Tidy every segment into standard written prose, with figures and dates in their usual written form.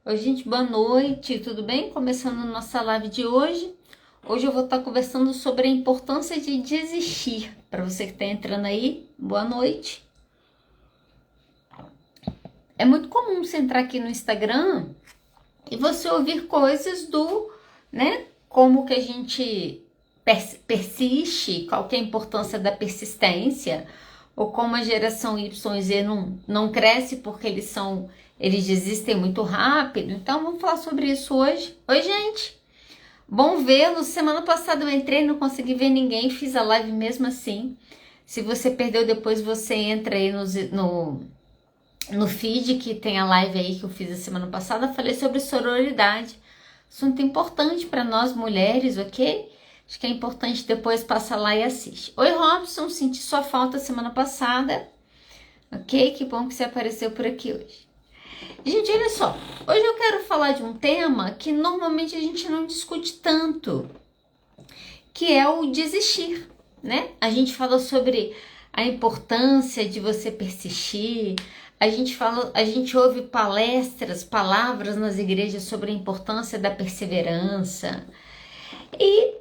Oi, gente, boa noite, tudo bem? Começando nossa live de hoje. Hoje eu vou estar conversando sobre a importância de desistir. Para você que está entrando aí, boa noite. É muito comum você entrar aqui no Instagram e você ouvir coisas como que a gente persiste, qual que é a importância da persistência, ou como a geração Y e Z não cresce porque eles desistem muito rápido. Então vamos falar sobre isso hoje. Oi, gente! Bom vê-los. Semana passada eu entrei, não consegui ver ninguém, fiz a live mesmo assim. Se você perdeu, depois você entra aí no feed que tem a live aí que eu fiz a semana passada. Falei sobre sororidade, assunto importante para nós mulheres, ok? Acho que é importante, depois passa lá e assiste. Oi, Robson, senti sua falta semana passada. Ok? Que bom que você apareceu por aqui hoje. Gente, olha só. Hoje eu quero falar de um tema que normalmente a gente não discute tanto, que é o desistir, né? A gente fala sobre a importância de você persistir. A gente ouve palavras nas igrejas sobre a importância da perseverança. E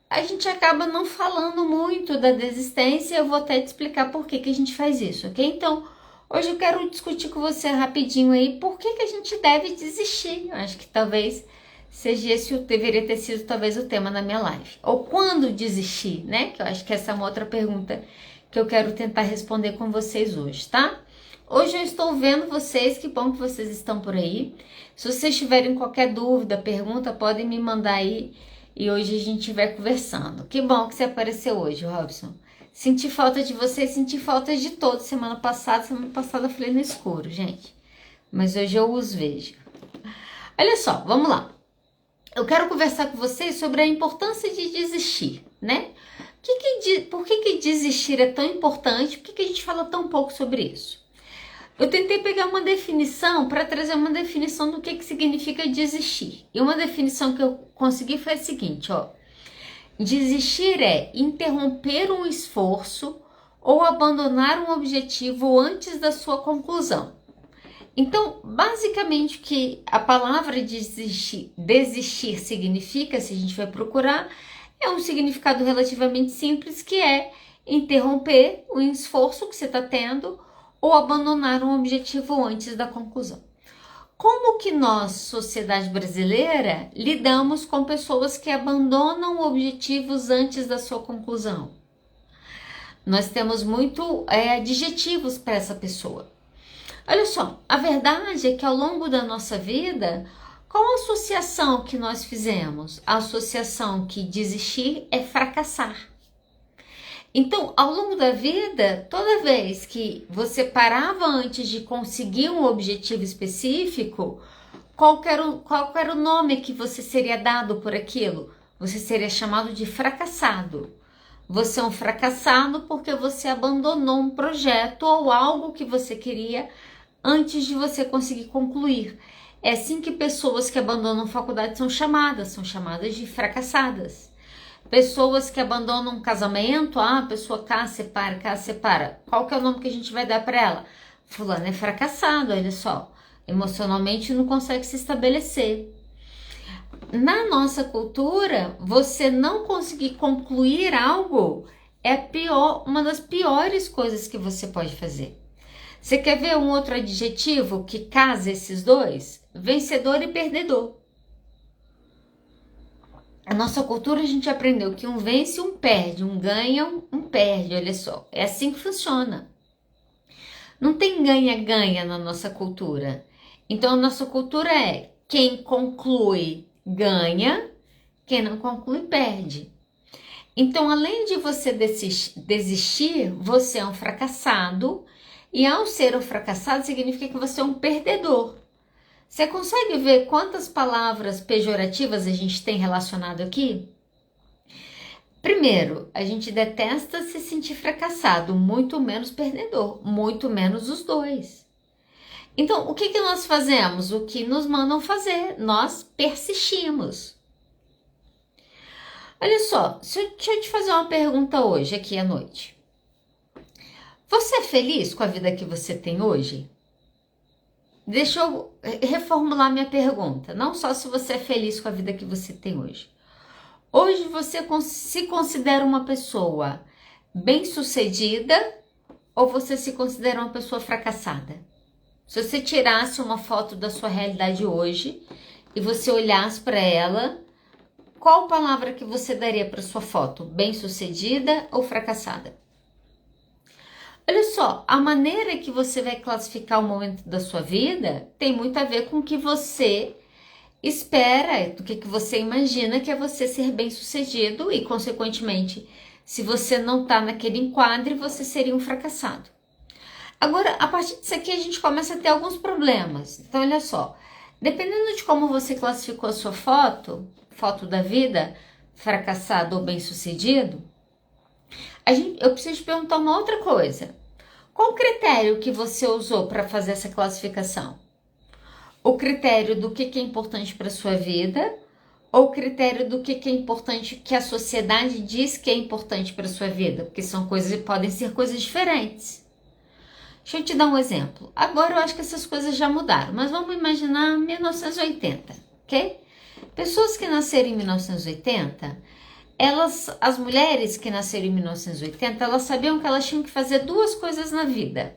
a gente acaba não falando muito da desistência. Eu vou até te explicar por que a gente faz isso, ok? Então, hoje eu quero discutir com você rapidinho aí por que a gente deve desistir. Eu acho que talvez seja deveria ter sido talvez o tema da minha live. Ou quando desistir, né? Que eu acho que essa é uma outra pergunta que eu quero tentar responder com vocês hoje, tá? Hoje eu estou vendo vocês, que bom que vocês estão por aí. Se vocês tiverem qualquer dúvida, pergunta, podem me mandar aí. E hoje a gente vai conversando. Que bom que você apareceu hoje, Robson. Senti falta de você, senti falta de todos. Semana passada eu falei no escuro, gente. Mas hoje eu os vejo. Olha só, vamos lá. Eu quero conversar com vocês sobre a importância de desistir, né? Por que desistir é tão importante? Por que a gente fala tão pouco sobre isso? Eu tentei pegar uma definição para trazer uma definição do que significa desistir. E uma definição que eu consegui foi a seguinte, ó. Desistir é interromper um esforço ou abandonar um objetivo antes da sua conclusão. Então, basicamente, o que a palavra desistir significa, se a gente vai procurar, é um significado relativamente simples, que é interromper o esforço que você está tendo ou abandonar um objetivo antes da conclusão. Como que nós, sociedade brasileira, lidamos com pessoas que abandonam objetivos antes da sua conclusão? Nós temos muito adjetivos para essa pessoa. Olha só, a verdade é que ao longo da nossa vida, qual a associação que nós fizemos? A associação que desistir é fracassar. Então, ao longo da vida, toda vez que você parava antes de conseguir um objetivo específico, qual era o nome que você seria dado por aquilo? Você seria chamado de fracassado. Você é um fracassado porque você abandonou um projeto ou algo que você queria antes de você conseguir concluir. É assim que pessoas que abandonam faculdade são chamadas de fracassadas. Pessoas que abandonam um casamento, a pessoa casa, separa. Qual que é o nome que a gente vai dar para ela? Fulano é fracassado, olha só. Emocionalmente não consegue se estabelecer. Na nossa cultura, você não conseguir concluir algo é uma das piores coisas que você pode fazer. Você quer ver um outro adjetivo que casa esses dois? Vencedor e perdedor. A nossa cultura, a gente aprendeu que um vence e um perde, um ganha, um perde, olha só. É assim que funciona. Não tem ganha-ganha na nossa cultura. Então, a nossa cultura é quem conclui ganha, quem não conclui perde. Então, além de você desistir, você é um fracassado. E ao ser um fracassado, significa que você é um perdedor. Você consegue ver quantas palavras pejorativas a gente tem relacionado aqui? Primeiro, a gente detesta se sentir fracassado, muito menos perdedor, muito menos os dois. Então, o que nós fazemos? O que nos mandam fazer? Nós persistimos. Olha só, deixa eu te fazer uma pergunta hoje, aqui à noite. Você é feliz com a vida que você tem hoje? reformular minha pergunta. Não só se você é feliz com a vida que você tem hoje. Hoje você se considera uma pessoa bem-sucedida ou você se considera uma pessoa fracassada? Se você tirasse uma foto da sua realidade hoje e você olhasse para ela, qual palavra que você daria para sua foto? Bem-sucedida ou fracassada? Olha só, a maneira que você vai classificar o momento da sua vida tem muito a ver com o que você espera, do que você imagina que é você ser bem-sucedido e, consequentemente, se você não está naquele enquadre, você seria um fracassado. Agora, a partir disso aqui, a gente começa a ter alguns problemas. Então, olha só, dependendo de como você classificou a sua foto da vida, fracassado ou bem-sucedido, eu preciso te perguntar uma outra coisa. Qual o critério que você usou para fazer essa classificação? O critério do que é importante para a sua vida ou o critério do que é importante, que a sociedade diz que é importante para a sua vida? Porque são coisas, podem ser coisas diferentes. Deixa eu te dar um exemplo. Agora eu acho que essas coisas já mudaram, mas vamos imaginar 1980, ok? Pessoas que nasceram em 1980, as mulheres que nasceram em 1980, elas sabiam que elas tinham que fazer duas coisas na vida.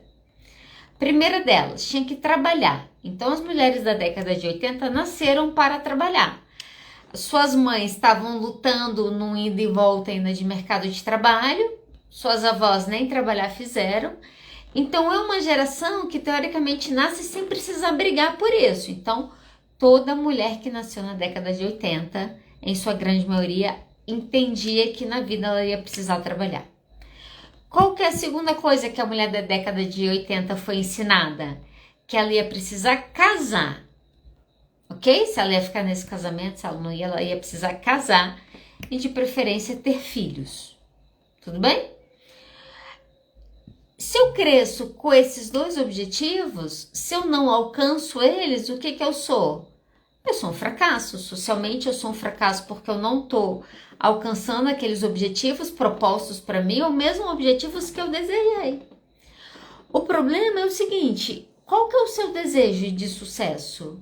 Primeira delas, tinha que trabalhar. Então as mulheres da década de 80 nasceram para trabalhar. Suas mães estavam lutando num ida e volta ainda de mercado de trabalho, suas avós nem trabalhar fizeram. Então é uma geração que teoricamente nasce sem precisar brigar por isso. Então toda mulher que nasceu na década de 80, em sua grande maioria, entendia que na vida ela ia precisar trabalhar. Qual que é a segunda coisa que a mulher da década de 80 foi ensinada? Que ela ia precisar casar, ok? Se ela ia ficar nesse casamento, se ela não ia, ela ia precisar casar e de preferência ter filhos. Tudo bem? Se eu cresço com esses dois objetivos, se eu não alcanço eles, o que eu sou? Eu sou um fracasso. Socialmente eu sou um fracasso porque eu não estou alcançando aqueles objetivos propostos para mim ou mesmo objetivos que eu desejei. O problema é o seguinte, qual que é o seu desejo de sucesso?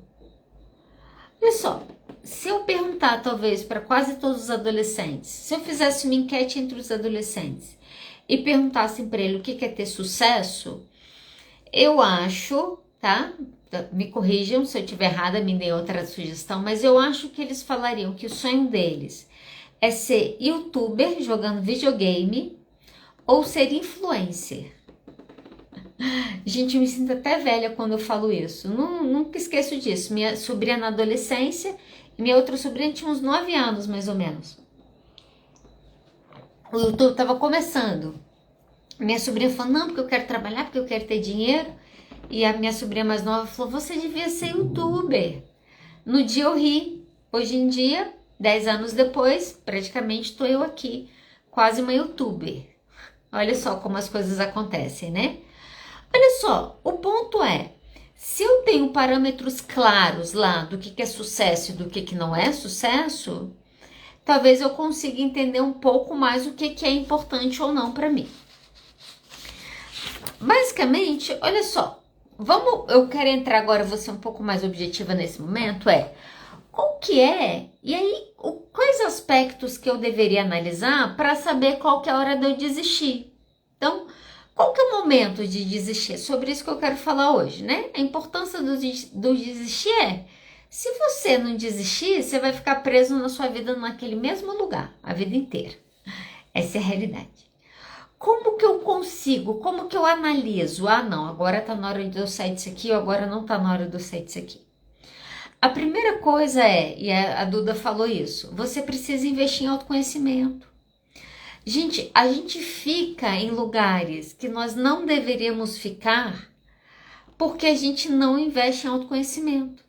Olha só, se eu perguntar talvez para quase todos os adolescentes, se eu fizesse uma enquete entre os adolescentes e perguntassem para ele o que é ter sucesso, eu acho, tá? Me corrijam se eu estiver errada, me deem outra sugestão, mas eu acho que eles falariam que o sonho deles é ser youtuber jogando videogame ou ser influencer. Gente, eu me sinto até velha quando eu falo isso. Nunca esqueço disso. Minha sobrinha na adolescência e minha outra sobrinha tinha uns 9 anos, mais ou menos. O YouTube estava começando. Minha sobrinha falou, não, porque eu quero trabalhar, porque eu quero ter dinheiro. E a minha sobrinha mais nova falou, você devia ser youtuber. No dia eu ri. Hoje em dia, 10 anos depois, praticamente estou eu aqui, quase uma youtuber. Olha só como as coisas acontecem, né? Olha só, o ponto é, se eu tenho parâmetros claros lá do que é sucesso e do que não é sucesso, talvez eu consiga entender um pouco mais o que é importante ou não para mim. Basicamente, olha só, eu quero entrar agora, vou ser um pouco mais objetiva nesse momento, qual que é, e aí, quais aspectos que eu deveria analisar para saber qual que é a hora de eu desistir? Então, qual que é o momento de desistir? Sobre isso que eu quero falar hoje, né? A importância do desistir se você não desistir, você vai ficar preso na sua vida naquele mesmo lugar, a vida inteira. Essa é a realidade. Como que eu consigo, como que eu analiso? Ah, não, agora tá na hora de eu sair disso aqui, ou agora não tá na hora de eu sair disso aqui. A primeira coisa e a Duda falou isso, você precisa investir em autoconhecimento. Gente, a gente fica em lugares que nós não deveríamos ficar porque a gente não investe em autoconhecimento.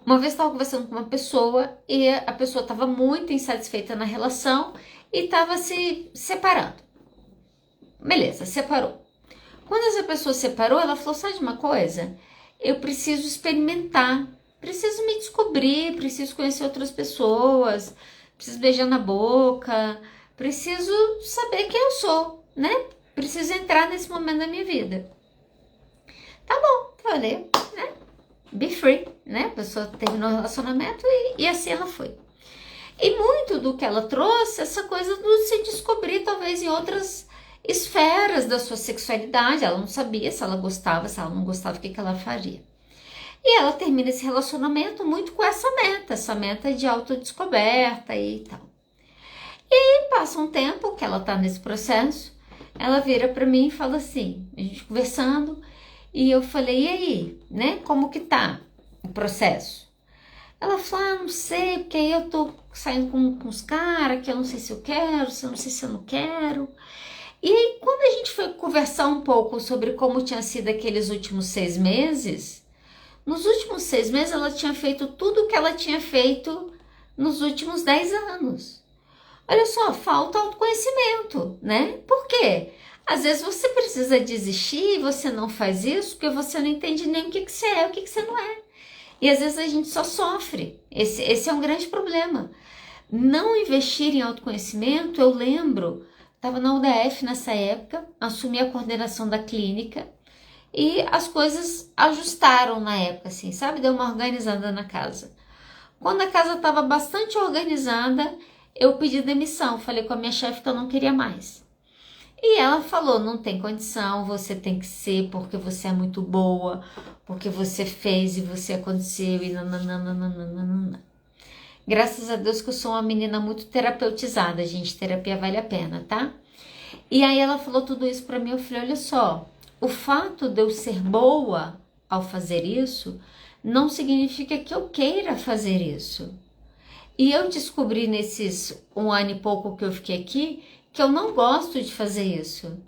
Uma vez eu estava conversando com uma pessoa e a pessoa estava muito insatisfeita na relação e estava se separando. Beleza, separou. Quando essa pessoa separou, ela falou, sabe de uma coisa? Eu preciso experimentar, preciso me descobrir, preciso conhecer outras pessoas, preciso beijar na boca, preciso saber quem eu sou, né? Preciso entrar nesse momento da minha vida. Tá bom, falei, né? be free, né? A pessoa terminou o relacionamento e assim ela foi. E muito do que ela trouxe, essa coisa de se descobrir talvez em outras esferas da sua sexualidade. Ela não sabia se ela gostava, se ela não gostava, o que ela faria. E ela termina esse relacionamento muito com essa meta de autodescoberta e tal. E passa um tempo que ela tá nesse processo, ela vira para mim e fala assim, a gente conversando, e eu falei, e aí, né, como que tá o processo? Ela falou, não sei, porque aí eu tô saindo com os caras, que eu não sei se eu quero, se eu não sei se eu não quero. E aí, quando a gente foi conversar um pouco sobre como tinha sido aqueles últimos 6 meses, nos últimos 6 meses ela tinha feito tudo o que ela tinha feito nos últimos 10 anos. Olha só, falta autoconhecimento, né? Por quê? Às vezes você precisa desistir e você não faz isso porque você não entende nem o que você é, o que você não é. E às vezes a gente só sofre. Esse é um grande problema. Não investir em autoconhecimento, eu lembro, estava na UDF nessa época, assumi a coordenação da clínica e as coisas ajustaram na época, assim, sabe? Deu uma organizada na casa. Quando a casa estava bastante organizada, eu pedi demissão, falei com a minha chefe que eu não queria mais. E ela falou, não tem condição, você tem que ser porque você é muito boa, porque você fez e você aconteceu e nananana. Graças a Deus que eu sou uma menina muito terapeutizada, gente, terapia vale a pena, tá? E aí ela falou tudo isso pra mim, eu falei, olha só, o fato de eu ser boa ao fazer isso, não significa que eu queira fazer isso. E eu descobri nesses 1 ano e pouco que eu fiquei aqui, que eu não gosto de fazer isso.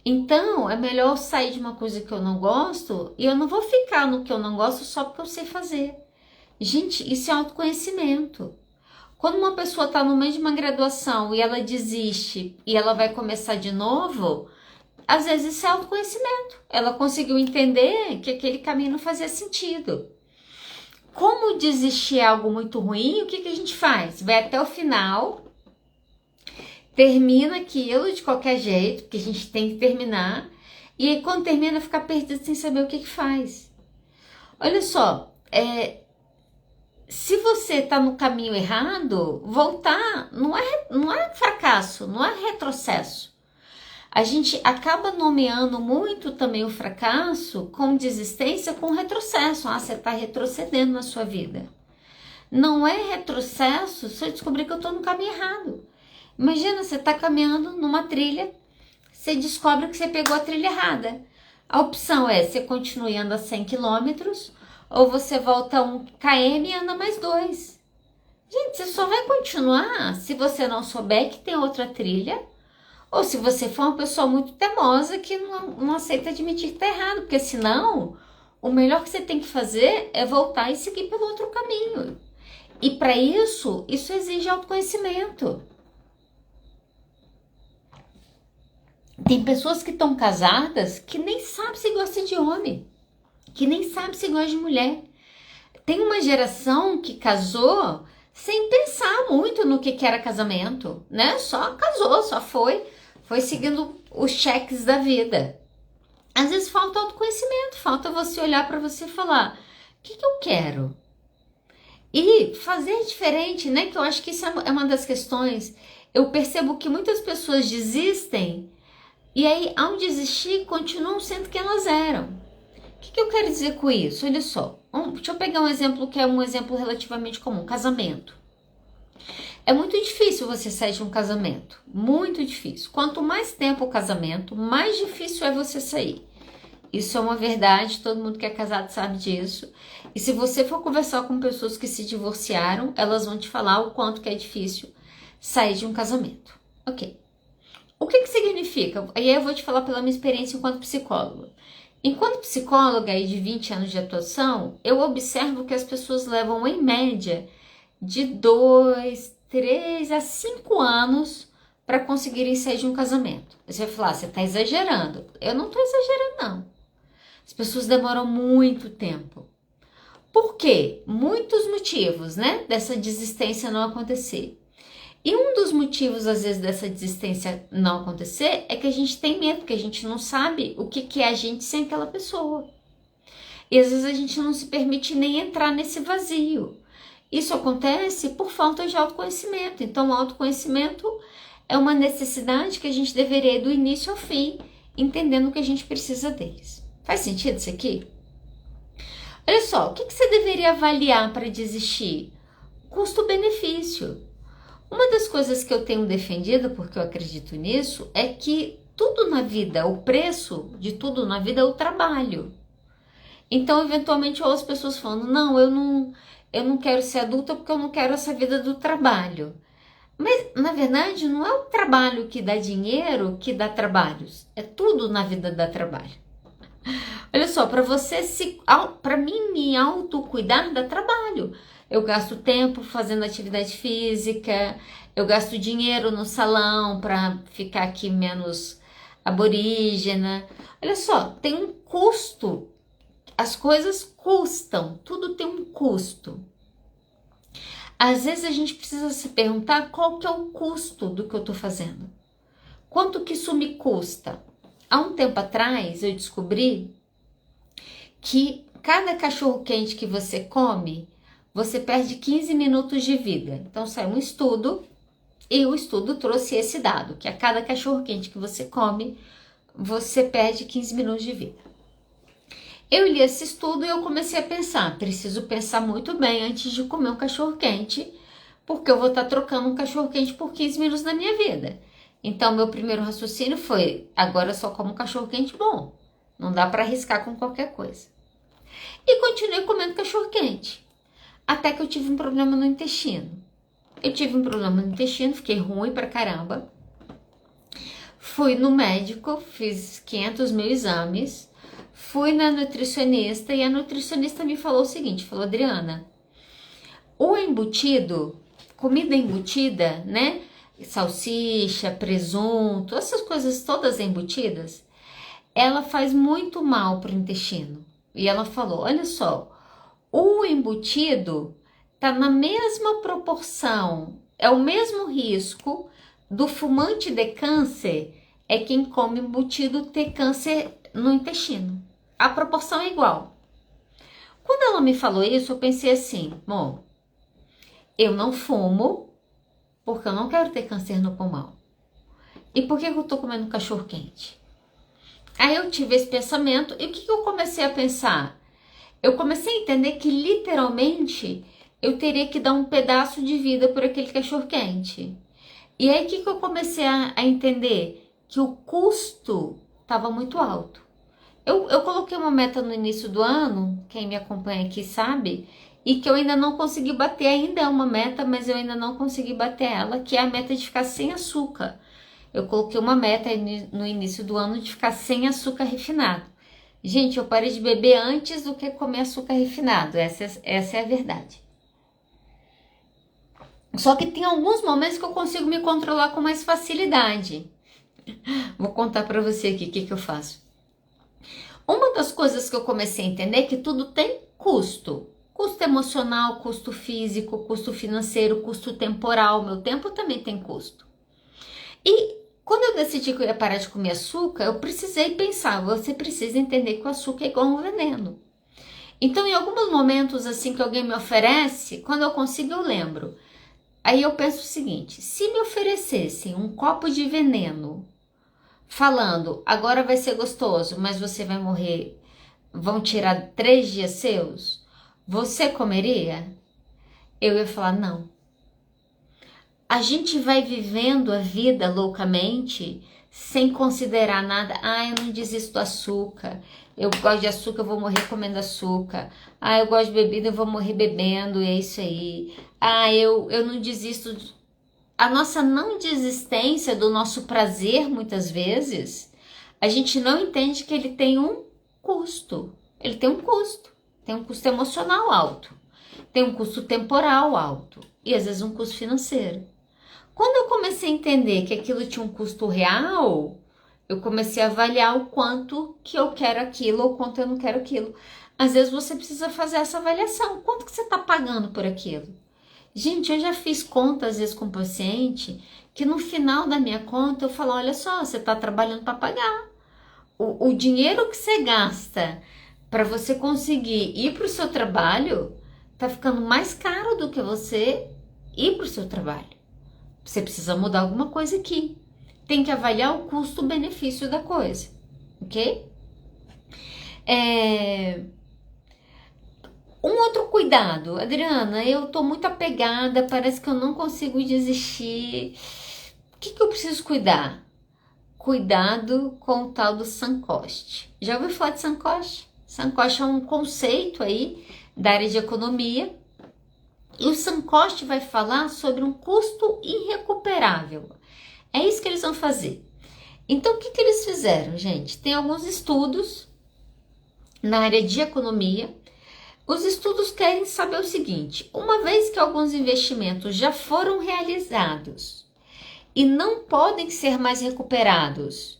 Então, é melhor eu sair de uma coisa que eu não gosto e eu não vou ficar no que eu não gosto só porque eu sei fazer. Gente, isso é autoconhecimento. Quando uma pessoa está no meio de uma graduação e ela desiste e ela vai começar de novo, às vezes isso é autoconhecimento. Ela conseguiu entender que aquele caminho não fazia sentido. Como desistir é algo muito ruim, o que a gente faz? Vai até o final, termina aquilo de qualquer jeito, porque a gente tem que terminar, e aí quando termina fica perdido sem saber o que faz. Olha só, se você está no caminho errado, voltar não é fracasso, não é retrocesso. A gente acaba nomeando muito também o fracasso com desistência, com retrocesso. Ah, você está retrocedendo na sua vida. Não é retrocesso se eu descobrir que eu estou no caminho errado. Imagina, você está caminhando numa trilha, você descobre que você pegou a trilha errada. A opção é você continue andando a 100 quilômetros ou você volta 1 km e anda mais 2. Gente, você só vai continuar se você não souber que tem outra trilha ou se você for uma pessoa muito teimosa que não aceita admitir que está errado, porque senão o melhor que você tem que fazer é voltar e seguir pelo outro caminho. E para isso exige autoconhecimento. Tem pessoas que estão casadas que nem sabem se gosta de homem, que nem sabe se gosta de mulher. Tem uma geração que casou sem pensar muito no que era casamento, né? Só casou, só foi seguindo os cheques da vida. Às vezes falta autoconhecimento, falta você olhar para você e falar, o que eu quero? E fazer diferente, né? Que eu acho que isso é uma das questões. Eu percebo que muitas pessoas desistem e aí, ao desistir, continuam sendo quem elas eram. O que eu quero dizer com isso? Olha só, deixa eu pegar um exemplo que é um exemplo relativamente comum, casamento. É muito difícil você sair de um casamento, muito difícil. Quanto mais tempo o casamento, mais difícil é você sair. Isso é uma verdade, todo mundo que é casado sabe disso. E se você for conversar com pessoas que se divorciaram, elas vão te falar o quanto que é difícil sair de um casamento. Ok. O que significa? Aí eu vou te falar pela minha experiência enquanto psicóloga. Enquanto psicóloga e de 20 anos de atuação, eu observo que as pessoas levam, em média, de 2, 3 a 5 anos para conseguirem sair de um casamento. Você vai falar, você está exagerando. Eu não estou exagerando, não. As pessoas demoram muito tempo. Por quê? Muitos motivos, né, dessa desistência não acontecer. E um dos motivos, às vezes, dessa desistência não acontecer é que a gente tem medo, porque a gente não sabe o que é a gente sem aquela pessoa. E às vezes a gente não se permite nem entrar nesse vazio. Isso acontece por falta de autoconhecimento. Então, o autoconhecimento é uma necessidade que a gente deveria ir do início ao fim, entendendo que a gente precisa deles. Faz sentido isso aqui? Olha só, o que você deveria avaliar para desistir? Custo-benefício. Uma das coisas que eu tenho defendido, porque eu acredito nisso, é que tudo na vida, o preço de tudo na vida é o trabalho. Então, eventualmente, eu ouço pessoas falando, não, eu não quero ser adulta porque eu não quero essa vida do trabalho. Mas, na verdade, não é o trabalho que dá dinheiro que dá trabalhos. É tudo na vida dá trabalho. Olha só, para mim me autocuidar dá trabalho. Eu gasto tempo fazendo atividade física, eu gasto dinheiro no salão para ficar aqui menos aborígena. Olha só, tem um custo. As coisas custam, tudo tem um custo. Às vezes a gente precisa se perguntar qual que é o custo do que eu estou fazendo. Quanto que isso me custa? Há um tempo atrás eu descobri que cada cachorro quente que você come, você perde 15 minutos de vida. Então saiu um estudo e o estudo trouxe esse dado, que a cada cachorro quente que você come, você perde 15 minutos de vida. Eu li esse estudo e eu comecei a pensar, preciso pensar muito bem antes de comer um cachorro quente, porque eu vou estar trocando um cachorro quente por 15 minutos da minha vida. Então, meu primeiro raciocínio foi, agora eu só como cachorro quente bom, não dá para arriscar com qualquer coisa. E continuei comendo cachorro quente, até que eu tive um problema no intestino. Eu tive um problema no intestino, fiquei ruim pra caramba. Fui no médico, fiz 500 mil exames, fui na nutricionista e a nutricionista me falou o seguinte, falou, Adriana, o embutido, comida embutida, né, salsicha, presunto, essas coisas todas embutidas, ela faz muito mal para o intestino. E ela falou, olha só, o embutido tá na mesma proporção, é o mesmo risco do fumante de câncer, é quem come embutido ter câncer no intestino. A proporção é igual. Quando ela me falou isso, eu pensei assim, bom, eu não fumo porque eu não quero ter câncer no pulmão. E por que eu tô comendo cachorro quente? Aí eu tive esse pensamento e o que eu comecei a pensar? Eu comecei a entender que literalmente eu teria que dar um pedaço de vida por aquele cachorro quente. E aí o que eu comecei a entender? Que o custo estava muito alto. Eu coloquei uma meta no início do ano, quem me acompanha aqui sabe, e que eu ainda não consegui bater, ainda é uma meta, mas eu ainda não consegui bater ela, que é a meta de ficar sem açúcar. Eu coloquei uma meta no início do ano de ficar sem açúcar refinado. Gente, eu parei de beber antes do que comer açúcar refinado, essa é a verdade. Só que tem alguns momentos que eu consigo me controlar com mais facilidade. Vou contar pra você aqui o que eu faço. Uma das coisas que eu comecei a entender é que tudo tem custo. Custo emocional, custo físico, custo financeiro, custo temporal. Meu tempo também tem custo. E quando eu decidi que eu ia parar de comer açúcar, eu precisei pensar, você precisa entender que o açúcar é igual a um veneno. Então, em alguns momentos assim que alguém me oferece, quando eu consigo eu lembro. Aí eu penso o seguinte, se me oferecessem um copo de veneno, falando, agora vai ser gostoso, mas você vai morrer, vão tirar 3 dias seus, você comeria? Eu ia falar, não. A gente vai vivendo a vida loucamente, sem considerar nada. Ah, eu não desisto do açúcar. Eu gosto de açúcar, eu vou morrer comendo açúcar. Ah, eu gosto de bebida, eu vou morrer bebendo, e é isso aí. Ah, eu não desisto. A nossa não desistência do nosso prazer, muitas vezes, a gente não entende que ele tem um custo. Ele tem um custo. Tem um custo emocional alto. Tem um custo temporal alto. E às vezes um custo financeiro. Quando eu comecei a entender que aquilo tinha um custo real, eu comecei a avaliar o quanto que eu quero aquilo ou quanto eu não quero aquilo. Às vezes você precisa fazer essa avaliação. Quanto que você está pagando por aquilo? Gente, eu já fiz conta às vezes com o paciente que no final da minha conta eu falo, olha só, você está trabalhando para pagar. O dinheiro que você gasta para você conseguir ir para o seu trabalho, tá ficando mais caro do que você ir para o seu trabalho. Você precisa mudar alguma coisa aqui. Tem que avaliar o custo-benefício da coisa, ok? Um outro cuidado, Adriana, eu tô muito apegada, parece que eu não consigo desistir. O que eu preciso cuidar? Cuidado com o tal do sunk cost. Já ouviu falar de sunk cost? Sunk cost é um conceito aí da área de economia. E o sunk cost vai falar sobre um custo irrecuperável. É isso que eles vão fazer. Então, o que eles fizeram, gente? Tem alguns estudos na área de economia. Os estudos querem saber o seguinte: uma vez que alguns investimentos já foram realizados e não podem ser mais recuperados,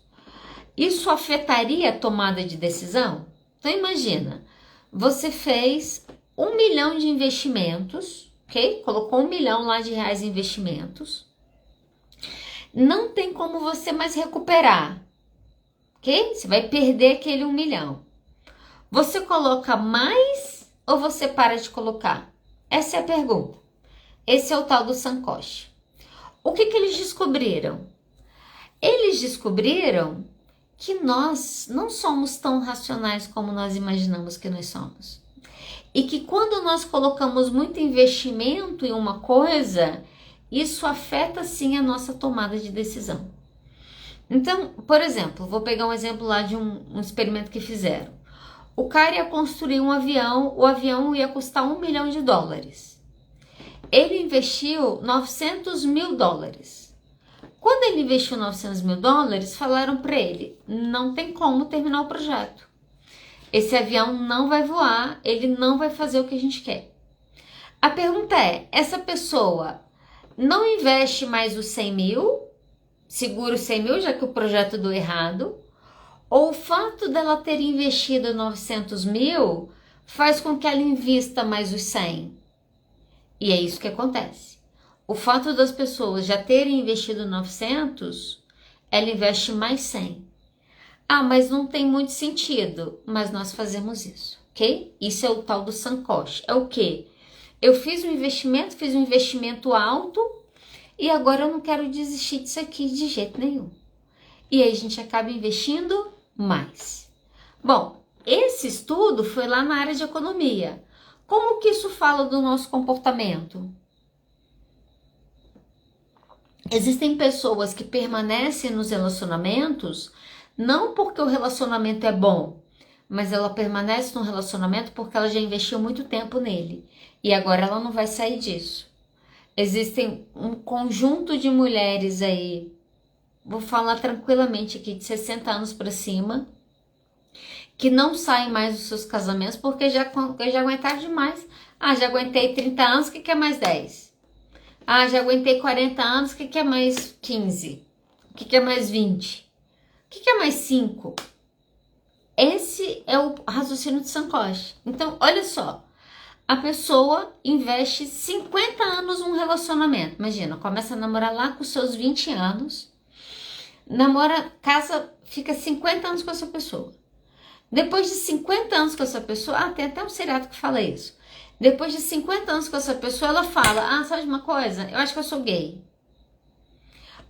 isso afetaria a tomada de decisão? Então imagina, você fez 1 milhão de investimentos, ok? Colocou 1 milhão lá de reais em investimentos. Não tem como você mais recuperar, ok? Você vai perder aquele 1 milhão. Você coloca mais ou você para de colocar? Essa é a pergunta. Esse é o tal do sunk cost. O que eles descobriram? Eles descobriram que nós não somos tão racionais como nós imaginamos que nós somos. E que quando nós colocamos muito investimento em uma coisa, isso afeta sim a nossa tomada de decisão. Então, por exemplo, vou pegar um exemplo lá de um experimento que fizeram. O cara ia construir um avião, o avião ia custar $1 milhão. Ele investiu $900 mil. Quando ele investiu $900 mil, falaram para ele: não tem como terminar o projeto. Esse avião não vai voar, ele não vai fazer o que a gente quer. A pergunta é: essa pessoa não investe mais os 100 mil, segura os 100 mil, já que o projeto deu errado, ou o fato dela ter investido 900 mil faz com que ela invista mais os 100? E é isso que acontece. O fato das pessoas já terem investido 900, ela investe mais 100. Ah, mas não tem muito sentido. Mas nós fazemos isso, ok? Isso é o tal do sunk cost. É o quê? Eu fiz um investimento alto e agora eu não quero desistir disso aqui de jeito nenhum. E aí a gente acaba investindo mais. Bom, esse estudo foi lá na área de economia. Como que isso fala do nosso comportamento? Existem pessoas que permanecem nos relacionamentos não porque o relacionamento é bom, mas ela permanece no relacionamento porque ela já investiu muito tempo nele e agora ela não vai sair disso. Existem um conjunto de mulheres aí, vou falar tranquilamente aqui, de 60 anos para cima, que não saem mais dos seus casamentos porque já aguentaram demais. Ah, já aguentei 30 anos, o que é mais 10? Ah, já aguentei 40 anos, o que é mais 15? O que é mais 20? O que é mais 5? Esse é o raciocínio de sunk cost. Então, olha só. A pessoa investe 50 anos num relacionamento. Imagina, começa a namorar lá com seus 20 anos. Namora, casa, fica 50 anos com essa pessoa. Depois de 50 anos com essa pessoa, tem até um seriado que fala isso. Depois de 50 anos com essa pessoa, ela fala: sabe de uma coisa? Eu acho que eu sou gay.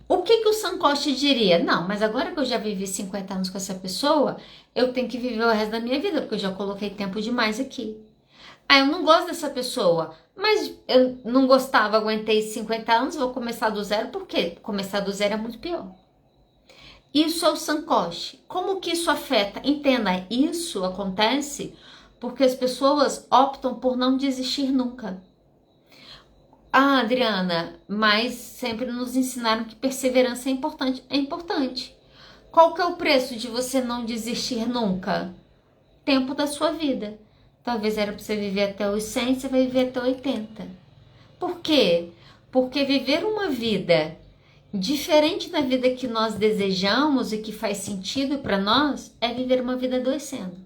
O que o sunk cost diria? Não, mas agora que eu já vivi 50 anos com essa pessoa, eu tenho que viver o resto da minha vida, porque eu já coloquei tempo demais aqui. Eu não gosto dessa pessoa, mas eu não gostava, aguentei 50 anos, vou começar do zero, porque começar do zero é muito pior. Isso é o sunk cost. Como que isso afeta? Entenda, isso acontece porque as pessoas optam por não desistir nunca. Adriana, mas sempre nos ensinaram que perseverança é importante. É importante. Qual que é o preço de você não desistir nunca? Tempo da sua vida. Talvez era para você viver até os 100, você vai viver até 80. Por quê? Porque viver uma vida diferente da vida que nós desejamos e que faz sentido para nós é viver uma vida adoecendo.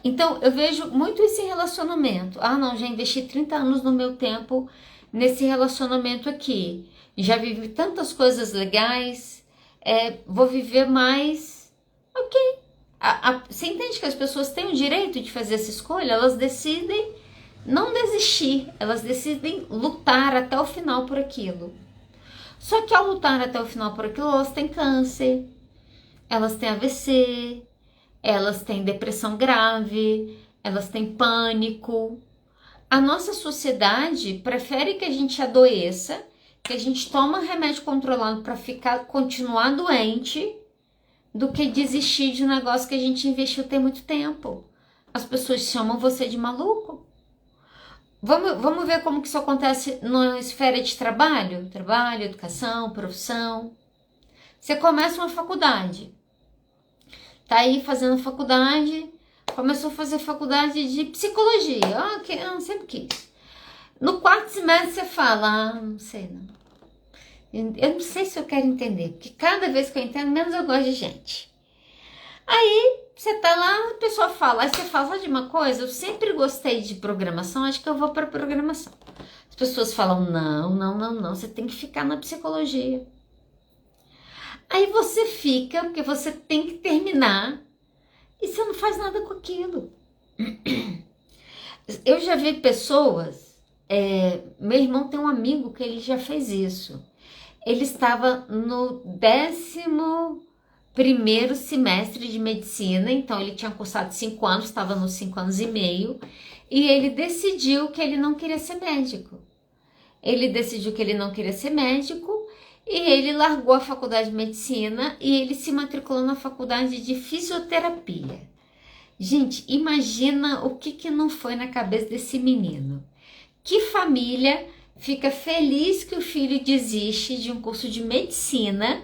Então, eu vejo muito esse relacionamento. Não, já investi 30 anos no meu tempo nesse relacionamento aqui. Já vivi tantas coisas legais, vou viver mais. Ok. Você entende que as pessoas têm o direito de fazer essa escolha? Elas decidem não desistir, elas decidem lutar até o final por aquilo. Só que ao lutar até o final por aquilo, elas têm câncer, elas têm AVC, elas têm depressão grave, elas têm pânico. A nossa sociedade prefere que a gente adoeça, que a gente toma remédio controlado para continuar doente, do que desistir de um negócio que a gente investiu tem muito tempo. As pessoas chamam você de maluco. Vamos ver como que isso acontece na esfera de trabalho? Trabalho, educação, profissão. Você começa uma faculdade. Tá aí fazendo faculdade, começou a fazer faculdade de psicologia. Que eu sempre quis. No quarto semestre você fala, não sei não. Eu não sei se eu quero entender, porque cada vez que eu entendo, menos eu gosto de gente. Aí você tá lá, a pessoa fala, aí você fala de uma coisa, eu sempre gostei de programação, acho que eu vou para programação. As pessoas falam, não, você tem que ficar na psicologia. Aí você fica, porque você tem que terminar, e você não faz nada com aquilo. Eu já vi pessoas, meu irmão tem um amigo que ele já fez isso. Ele estava no 11º semestre de medicina, então ele tinha cursado 5 anos, estava nos 5 anos e meio, e ele decidiu que ele não queria ser médico. Ele decidiu que ele não queria ser médico, e ele largou a faculdade de medicina e ele se matriculou na faculdade de fisioterapia. Gente, imagina o que não foi na cabeça desse menino. Que família fica feliz que o filho desiste de um curso de medicina,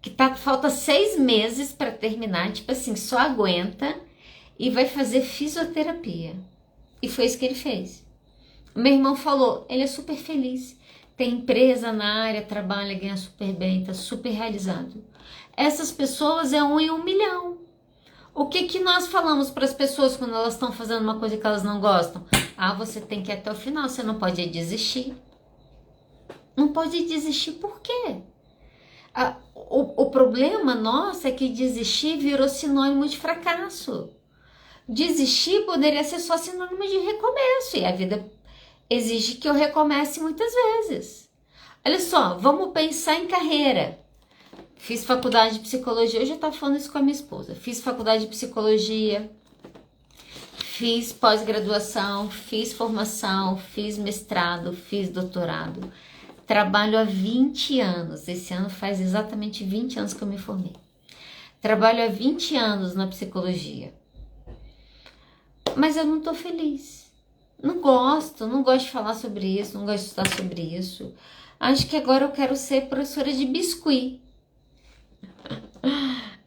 que falta 6 meses para terminar, tipo assim, só aguenta, e vai fazer fisioterapia. E foi isso que ele fez. Meu irmão falou, ele é super feliz, tem empresa na área, trabalha, ganha super bem, tá super realizado. Essas pessoas é 1 em 1 milhão. O que nós falamos para as pessoas quando elas estão fazendo uma coisa que elas não gostam? Você tem que ir até o final, você não pode desistir. Não pode desistir por quê? O problema nosso é que desistir virou sinônimo de fracasso. Desistir poderia ser só sinônimo de recomeço, e a vida exige que eu recomece muitas vezes. Olha só, vamos pensar em carreira. Fiz faculdade de psicologia, eu já estava falando isso com a minha esposa. Fiz faculdade de psicologia, fiz pós-graduação, fiz formação, fiz mestrado, fiz doutorado. Trabalho há 20 anos, esse ano faz exatamente 20 anos que eu me formei. Trabalho há 20 anos na psicologia. Mas eu não tô feliz. Não gosto de falar sobre isso, não gosto de estudar sobre isso. Acho que agora eu quero ser professora de biscuit.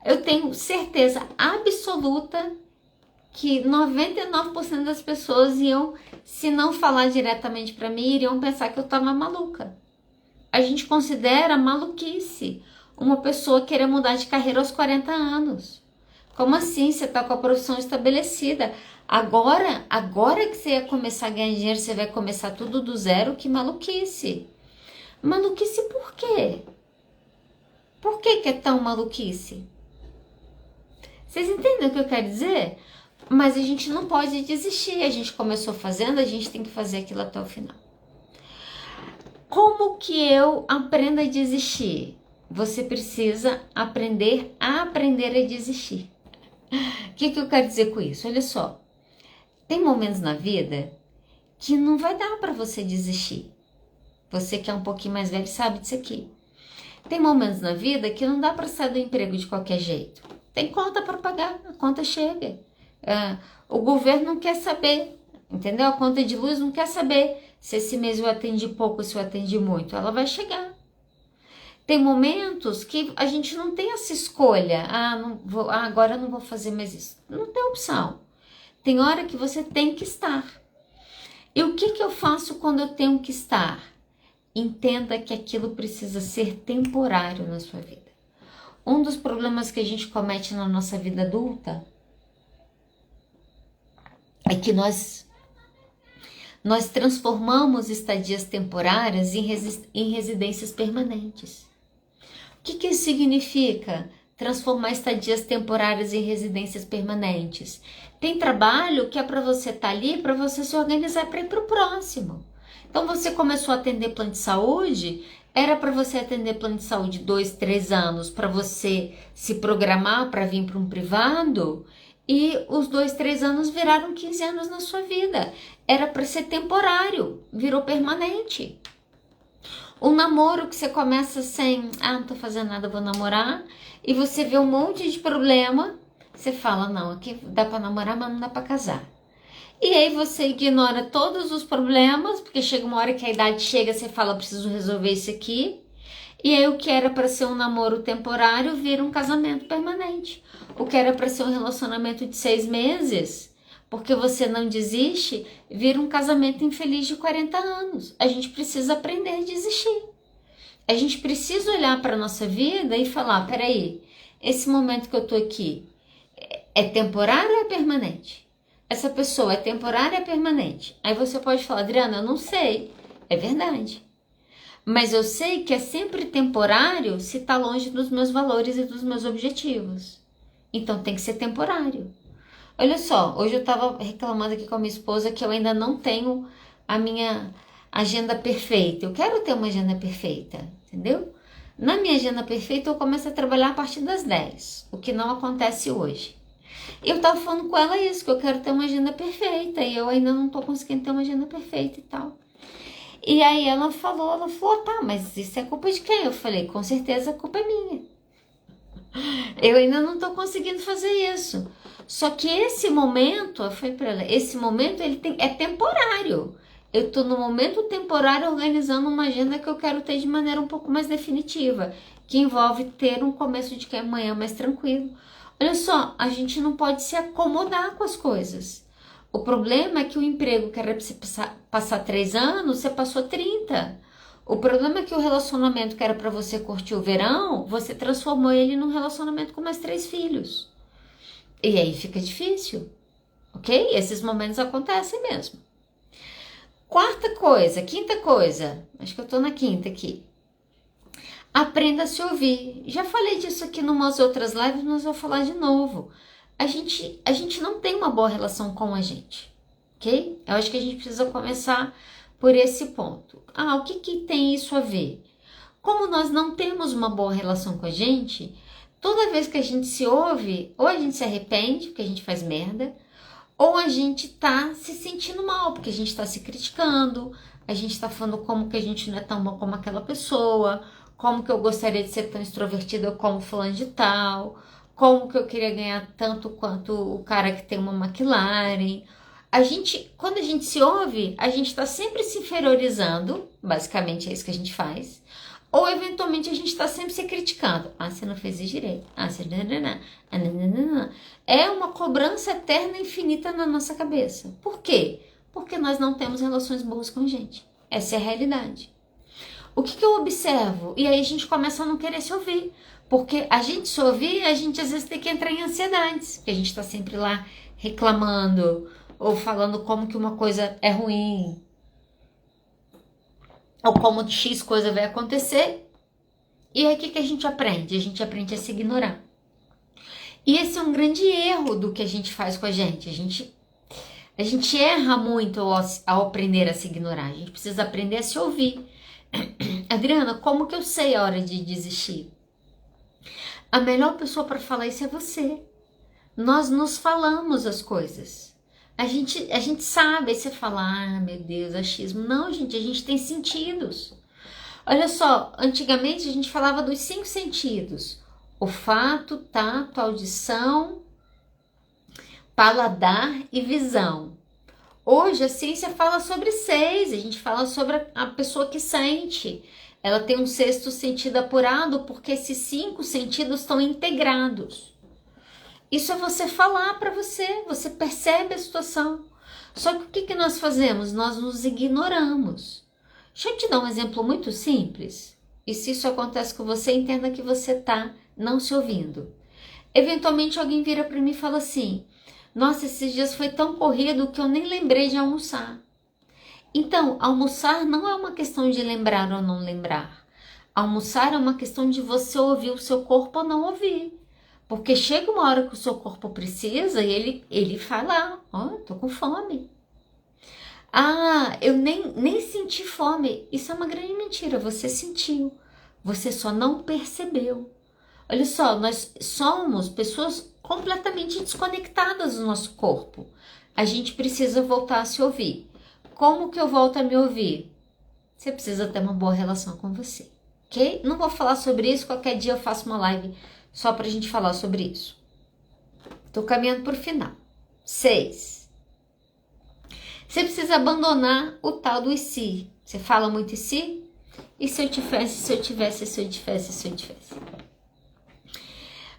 Eu tenho certeza absoluta que 99% das pessoas iam, se não falar diretamente para mim, iriam pensar que eu tava maluca. A gente considera maluquice uma pessoa querer mudar de carreira aos 40 anos. Como assim? Você tá com a profissão estabelecida. Agora que você ia começar a ganhar dinheiro, você vai começar tudo do zero? Que maluquice. Maluquice por quê? Por que é tão maluquice? Vocês entendem o que eu quero dizer? Mas a gente não pode desistir. A gente começou fazendo, a gente tem que fazer aquilo até o final. Como que eu aprendo a desistir? Você precisa aprender a desistir. O que eu quero dizer com isso? Olha só, tem momentos na vida que não vai dar para você desistir. Você que é um pouquinho mais velho sabe disso aqui. Tem momentos na vida que não dá para sair do emprego de qualquer jeito. Tem conta para pagar, a conta chega. O governo não quer saber, entendeu? A conta de luz não quer saber se esse mês eu atendi pouco ou se eu atendi muito. Ela vai chegar. Tem momentos que a gente não tem essa escolha. Agora eu não vou fazer mais isso. Não tem opção. Tem hora que você tem que estar. E o que eu faço quando eu tenho que estar? Entenda que aquilo precisa ser temporário na sua vida. Um dos problemas que a gente comete na nossa vida adulta é que nós transformamos estadias temporárias em residências permanentes. O que isso significa? transformar estadias temporárias em residências permanentes. Tem trabalho que é para você estar ali, para você se organizar para ir para o próximo. Então você começou a atender plano de saúde, era para você atender plano de saúde 2, 3 anos, para você se programar para vir para um privado, e os 2, 3 anos viraram 15 anos na sua vida. Era para ser temporário, virou permanente. Um namoro que você começa sem, não tô fazendo nada, vou namorar, e você vê um monte de problema, você fala, não, aqui dá para namorar, mas não dá para casar. E aí você ignora todos os problemas, porque chega uma hora que a idade chega, você fala, preciso resolver isso aqui. E aí o que era para ser um namoro temporário vira um casamento permanente. O que era para ser um relacionamento de 6 meses, porque você não desiste, vira um casamento infeliz de 40 anos. A gente precisa aprender a desistir. A gente precisa olhar para a nossa vida e falar, peraí, esse momento que eu tô aqui é temporário ou é permanente? Essa pessoa é temporária ou é permanente? Aí você pode falar, Adriana, eu não sei. É verdade. Mas eu sei que é sempre temporário se está longe dos meus valores e dos meus objetivos. Então tem que ser temporário. Olha só, hoje eu estava reclamando aqui com a minha esposa que eu ainda não tenho a minha agenda perfeita. Eu quero ter uma agenda perfeita, entendeu? Na minha agenda perfeita eu começo a trabalhar a partir das 10, o que não acontece hoje. E eu tava falando com ela isso, que eu quero ter uma agenda perfeita e eu ainda não tô conseguindo ter uma agenda perfeita e tal. E aí ela falou, tá, mas isso é culpa de quem? Eu falei, com certeza a culpa é minha. Eu ainda não tô conseguindo fazer isso. Só que esse momento, eu falei pra ela, esse momento é temporário. Eu tô no momento temporário organizando uma agenda que eu quero ter de maneira um pouco mais definitiva, que envolve ter um começo de amanhã mais tranquilo. Olha só, a gente não pode se acomodar com as coisas. O problema é que o emprego que era pra você passar 3 anos, você passou 30. O problema é que o relacionamento que era pra você curtir o verão, você transformou ele num relacionamento com mais 3 filhos. E aí fica difícil, ok? Esses momentos acontecem mesmo. Quinta coisa, acho que eu tô na quinta aqui. Aprenda a se ouvir. Já falei disso aqui em umas outras lives, mas vou falar de novo. A gente não tem uma boa relação com a gente, ok? Eu acho que a gente precisa começar por esse ponto. O que tem isso a ver? Como nós não temos uma boa relação com a gente, toda vez que a gente se ouve, ou a gente se arrepende porque a gente faz merda, ou a gente tá se sentindo mal porque a gente tá se criticando, a gente tá falando como que a gente não é tão bom como aquela pessoa, como que eu gostaria de ser tão extrovertida como fulano de tal, como que eu queria ganhar tanto quanto o cara que tem uma McLaren. Quando a gente se ouve, a gente está sempre se inferiorizando, basicamente é isso que a gente faz, ou eventualmente a gente está sempre se criticando. Você não fez isso direito. Você... É uma cobrança eterna e infinita na nossa cabeça. Por quê? Porque nós não temos relações boas com a gente. Essa é a realidade. O que eu observo? E aí a gente começa a não querer se ouvir. Porque a gente se ouvir, a gente às vezes tem que entrar em ansiedades. Porque a gente está sempre lá reclamando ou falando como que uma coisa é ruim. Ou como X coisa vai acontecer. E aí o que a gente aprende? A gente aprende a se ignorar. E esse é um grande erro do que a gente faz com a gente. A gente erra muito ao aprender a se ignorar. A gente precisa aprender a se ouvir. Adriana, como que eu sei a hora de desistir? A melhor pessoa para falar isso é você. Nós nos falamos as coisas. A gente sabe, aí você fala, meu Deus, achismo. Não, gente, a gente tem sentidos. Olha só, antigamente a gente falava dos 5 sentidos. Olfato, tato, audição, paladar e visão. Hoje a ciência fala sobre 6, a gente fala sobre a pessoa que sente. Ela tem um 6º sentido apurado porque esses 5 sentidos estão integrados. Isso é você falar para você, você percebe a situação. Só que o que nós fazemos? Nós nos ignoramos. Deixa eu te dar um exemplo muito simples. E se isso acontece com você, entenda que você está não se ouvindo. Eventualmente alguém vira para mim e fala assim, nossa, esses dias foi tão corrido que eu nem lembrei de almoçar. Então, almoçar não é uma questão de lembrar ou não lembrar. Almoçar é uma questão de você ouvir o seu corpo ou não ouvir. Porque chega uma hora que o seu corpo precisa e ele fala, ó, tô com fome. Ah, eu nem senti fome. Isso é uma grande mentira, você sentiu. Você só não percebeu. Olha só, nós somos pessoas completamente desconectadas do nosso corpo. A gente precisa voltar a se ouvir. Como que eu volto a me ouvir? Você precisa ter uma boa relação com você, ok? Não vou falar sobre isso, qualquer dia eu faço uma live só pra gente falar sobre isso. Tô caminhando pro final. 6. Você precisa abandonar o tal do e se. Você fala muito e se? E se eu tivesse, se eu tivesse, se eu tivesse, se eu tivesse?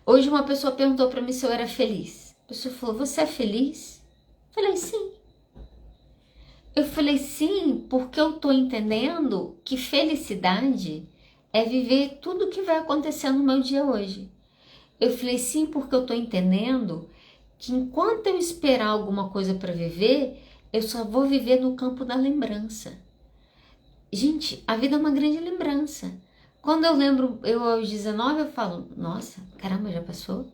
Hoje uma pessoa perguntou pra mim se eu era feliz. A pessoa falou, você é feliz? Eu falei, sim. Eu falei, sim, porque eu tô entendendo que felicidade é viver tudo o que vai acontecer no meu dia hoje. Eu falei, sim, porque eu tô entendendo que enquanto eu esperar alguma coisa para viver, eu só vou viver no campo da lembrança. Gente, a vida é uma grande lembrança. Quando eu lembro, eu aos 19, eu falo, nossa, caramba, já passou?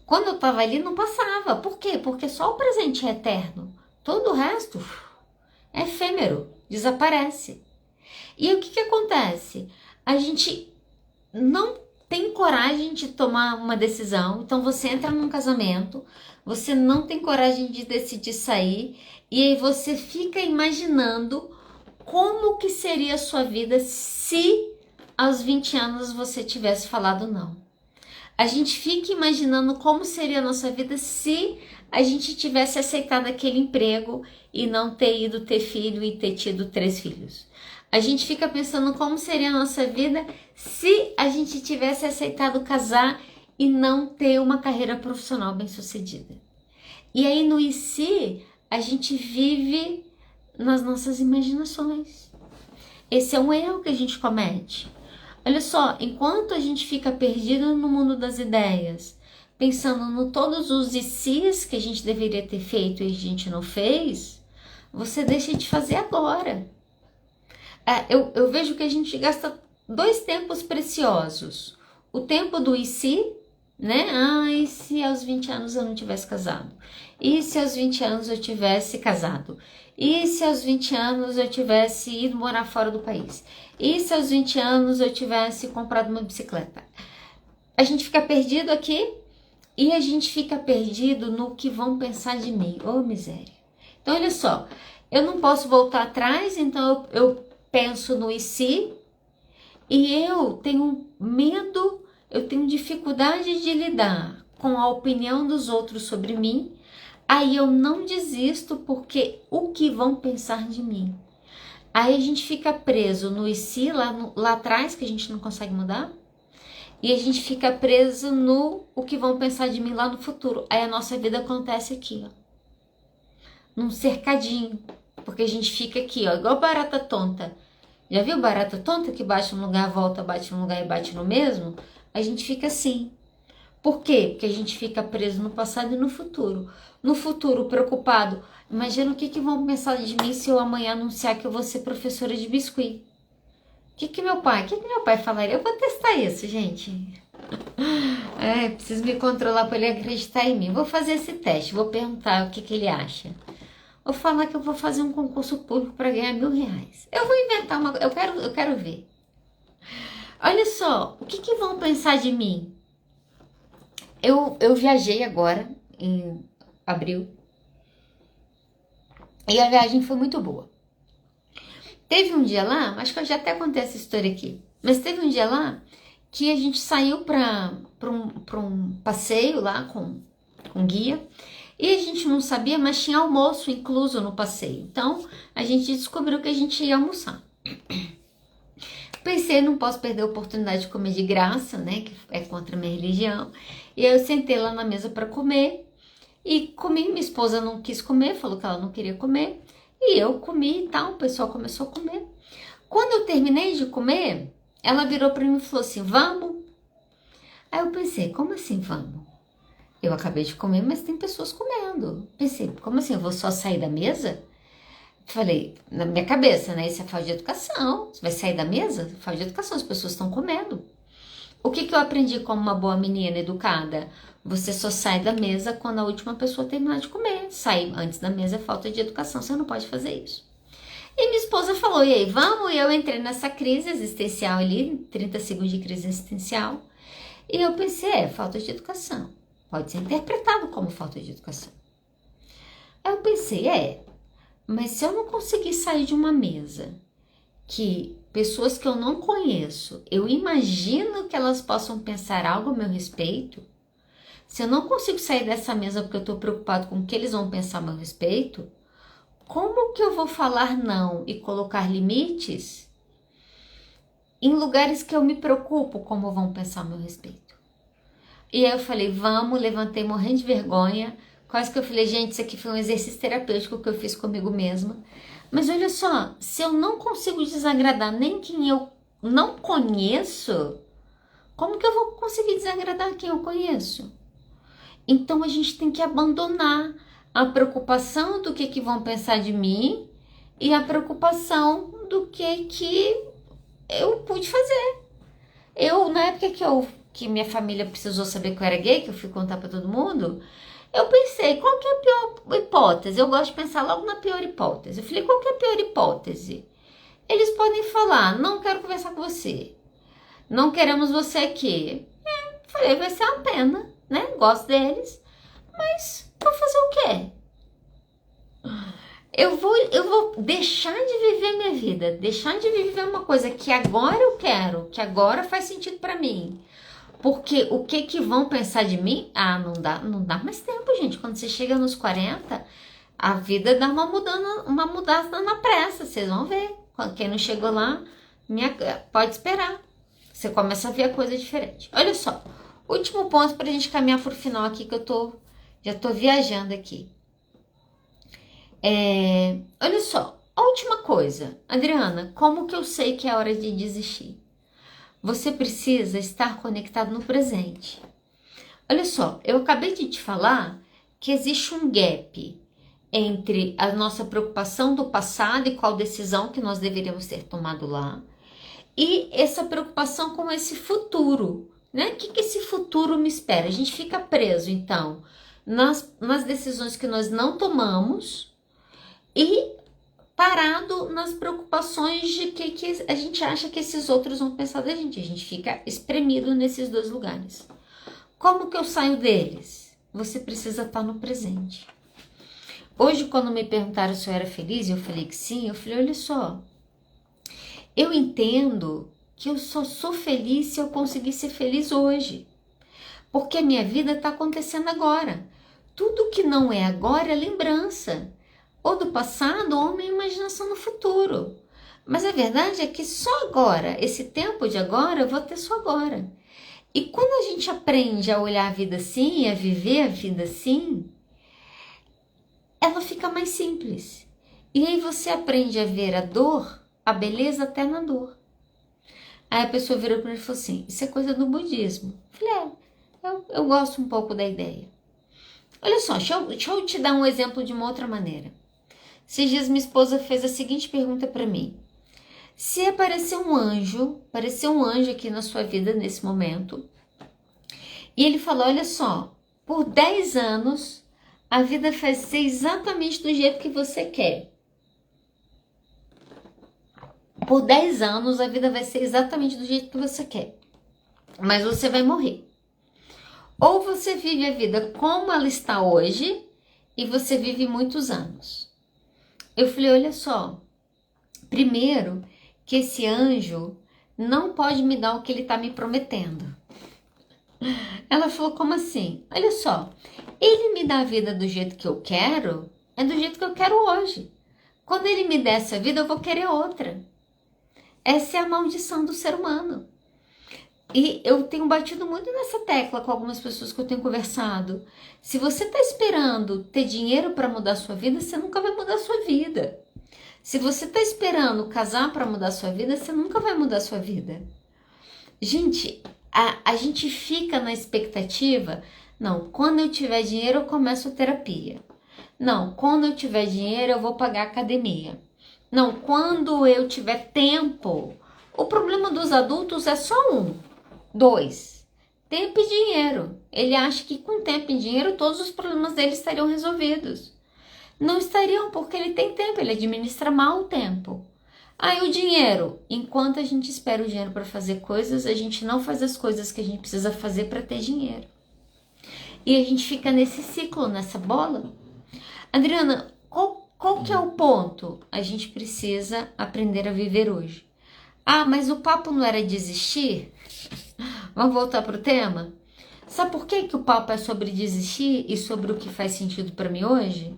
Quando eu tava ali, não passava. Por quê? Porque só o presente é eterno. Todo o resto é efêmero, desaparece. E aí, o que que acontece? A gente não tem coragem de tomar uma decisão. Então você entra num casamento, você não tem coragem de decidir sair, e aí você fica imaginando como que seria a sua vida se aos 20 anos você tivesse falado não. A gente fica imaginando como seria a nossa vida se a gente tivesse aceitado aquele emprego e não ter ido ter filho e ter tido 3 filhos. A gente fica pensando como seria a nossa vida se a gente tivesse aceitado casar e não ter uma carreira profissional bem-sucedida. E aí no e se, a gente vive nas nossas imaginações. Esse é um erro que a gente comete. Olha só, enquanto a gente fica perdido no mundo das ideias, pensando no todos os e se's que a gente deveria ter feito e a gente não fez, você deixa de fazer agora. Eu vejo que a gente gasta 2 tempos preciosos. O tempo do e se, né? Ah, e se aos 20 anos eu não tivesse casado? E se aos 20 anos eu tivesse casado? E se aos 20 anos eu tivesse ido morar fora do país? E se aos 20 anos eu tivesse comprado uma bicicleta? A gente fica perdido aqui e a gente fica perdido no que vão pensar de mim. Ô, miséria. Então, olha só, eu não posso voltar atrás, então eu penso no e se, e eu tenho medo, eu tenho dificuldade de lidar com a opinião dos outros sobre mim, aí eu não desisto porque o que vão pensar de mim? Aí a gente fica preso no e se lá atrás, que a gente não consegue mudar, e a gente fica preso no o que vão pensar de mim lá no futuro. Aí a nossa vida acontece aqui, ó, num cercadinho, porque a gente fica aqui, ó, igual barata tonta. Já viu barata tonta que bate num lugar, volta, bate num lugar e bate no mesmo? A gente fica assim. Por quê? Porque a gente fica preso no passado e no futuro. No futuro, preocupado. Imagina o que vão pensar de mim se eu amanhã anunciar que eu vou ser professora de biscuit. O que meu pai falaria? Eu vou testar isso, gente. Preciso me controlar para ele acreditar em mim. Vou fazer esse teste, vou perguntar o que ele acha. Vou falar que eu vou fazer um concurso público para ganhar R$1.000. Eu vou inventar uma coisa, eu quero ver. Olha só, o que vão pensar de mim? Eu viajei agora, em abril, e a viagem foi muito boa. Teve um dia lá, acho que eu já até contei essa história aqui, mas teve um dia lá que a gente saiu para um passeio lá com guia, e a gente não sabia, mas tinha almoço incluso no passeio. Então, a gente descobriu que a gente ia almoçar. Pensei, não posso perder a oportunidade de comer de graça, né? Que é contra a minha religião. E aí eu sentei lá na mesa para comer. E comi, minha esposa não quis comer, falou que ela não queria comer. E eu comi e tal, o pessoal começou a comer. Quando eu terminei de comer, ela virou para mim e falou assim, vamos? Aí eu pensei, como assim vamos? Eu acabei de comer, mas tem pessoas comendo. Pensei, como assim, eu vou só sair da mesa? Falei, na minha cabeça, né? Isso é falta de educação. Você vai sair da mesa? Falta de educação, as pessoas estão comendo. O que eu aprendi como uma boa menina educada? Você só sai da mesa quando a última pessoa terminar de comer. Sair antes da mesa é falta de educação, você não pode fazer isso. E minha esposa falou, e aí, vamos? E eu entrei nessa crise existencial ali, 30 segundos de crise existencial. E eu pensei, falta de educação. Pode ser interpretado como falta de educação. Aí eu pensei, mas se eu não conseguir sair de uma mesa que pessoas que eu não conheço, eu imagino que elas possam pensar algo a meu respeito, se eu não consigo sair dessa mesa porque eu estou preocupado com o que eles vão pensar a meu respeito, como que eu vou falar não e colocar limites em lugares que eu me preocupo como vão pensar a meu respeito? E aí eu falei, vamos, levantei morrendo de vergonha, quase que eu falei, gente, isso aqui foi um exercício terapêutico que eu fiz comigo mesma. Mas olha só, se eu não consigo desagradar nem quem eu não conheço, como que eu vou conseguir desagradar quem eu conheço? Então a gente tem que abandonar a preocupação do que vão pensar de mim e a preocupação do que eu pude fazer. Na época que minha família precisou saber que eu era gay, que eu fui contar pra todo mundo, eu pensei, qual que é a pior hipótese? Eu gosto de pensar logo na pior hipótese. Eu falei, qual que é a pior hipótese? Eles podem falar, não quero conversar com você. Não queremos você aqui. Falei, vai ser uma pena, né? Gosto deles. Mas vou fazer o quê? Eu vou deixar de viver minha vida, deixar de viver uma coisa que agora eu quero, que agora faz sentido pra mim. Porque o que vão pensar de mim? Não dá mais tempo, gente. Quando você chega nos 40, a vida dá uma mudança na pressa, vocês vão ver. Quem não chegou lá, pode esperar. Você começa a ver a coisa diferente. Olha só, último ponto pra gente caminhar pro final aqui, que já tô viajando aqui. Olha só, a última coisa. Adriana, como que eu sei que é hora de desistir? Você precisa estar conectado no presente. Olha só, eu acabei de te falar que existe um gap entre a nossa preocupação do passado e qual decisão que nós deveríamos ter tomado lá, e essa preocupação com esse futuro, né? O que esse futuro me espera? A gente fica preso, então, nas decisões que nós não tomamos e parado nas preocupações de que a gente acha que esses outros vão pensar da gente. A gente fica espremido nesses dois lugares. Como que eu saio deles? Você precisa estar no presente. Hoje, quando me perguntaram se eu era feliz, eu falei que sim. Eu falei, olha só, eu entendo que eu só sou feliz se eu conseguir ser feliz hoje. Porque a minha vida está acontecendo agora. Tudo que não é agora é lembrança. Ou do passado, ou minha imaginação no futuro. Mas a verdade é que só agora, esse tempo de agora, eu vou ter só agora. E quando a gente aprende a olhar a vida assim, a viver a vida assim, ela fica mais simples. E aí você aprende a ver a dor, a beleza até na dor. Aí a pessoa virou para mim e falou assim, isso é coisa do budismo. Eu falei, eu gosto um pouco da ideia. Olha só, deixa eu te dar um exemplo de uma outra maneira. Esses dias minha esposa fez a seguinte pergunta para mim. Se aparecer um anjo aqui na sua vida nesse momento, e ele falou, olha só, por 10 anos, a vida vai ser exatamente do jeito que você quer. Por 10 anos, a vida vai ser exatamente do jeito que você quer. Mas você vai morrer. Ou você vive a vida como ela está hoje, e você vive muitos anos. Eu falei, olha só, primeiro que esse anjo não pode me dar o que ele está me prometendo. Ela falou, como assim? Olha só, ele me dá a vida do jeito que eu quero, é do jeito que eu quero hoje. Quando ele me der essa vida, eu vou querer outra. Essa é a maldição do ser humano. E eu tenho batido muito nessa tecla com algumas pessoas que eu tenho conversado. Se você está esperando ter dinheiro para mudar a sua vida, você nunca vai mudar a sua vida. Se você está esperando casar para mudar a sua vida, você nunca vai mudar a sua vida. Gente, a gente fica na expectativa, não, quando eu tiver dinheiro eu começo a terapia. Não, quando eu tiver dinheiro eu vou pagar a academia. Não, quando eu tiver tempo. O problema dos adultos é só um. 2, tempo e dinheiro. Ele acha que com tempo e dinheiro todos os problemas dele estariam resolvidos. Não estariam, porque ele tem tempo, ele administra mal o tempo. Aí o dinheiro, enquanto a gente espera o dinheiro para fazer coisas, a gente não faz as coisas que a gente precisa fazer para ter dinheiro. E a gente fica nesse ciclo, nessa bola. Adriana, qual que é o ponto? A gente precisa aprender a viver hoje. Ah, mas o papo não era desistir? Vamos voltar pro tema? Sabe por que o papo é sobre desistir e sobre o que faz sentido para mim hoje?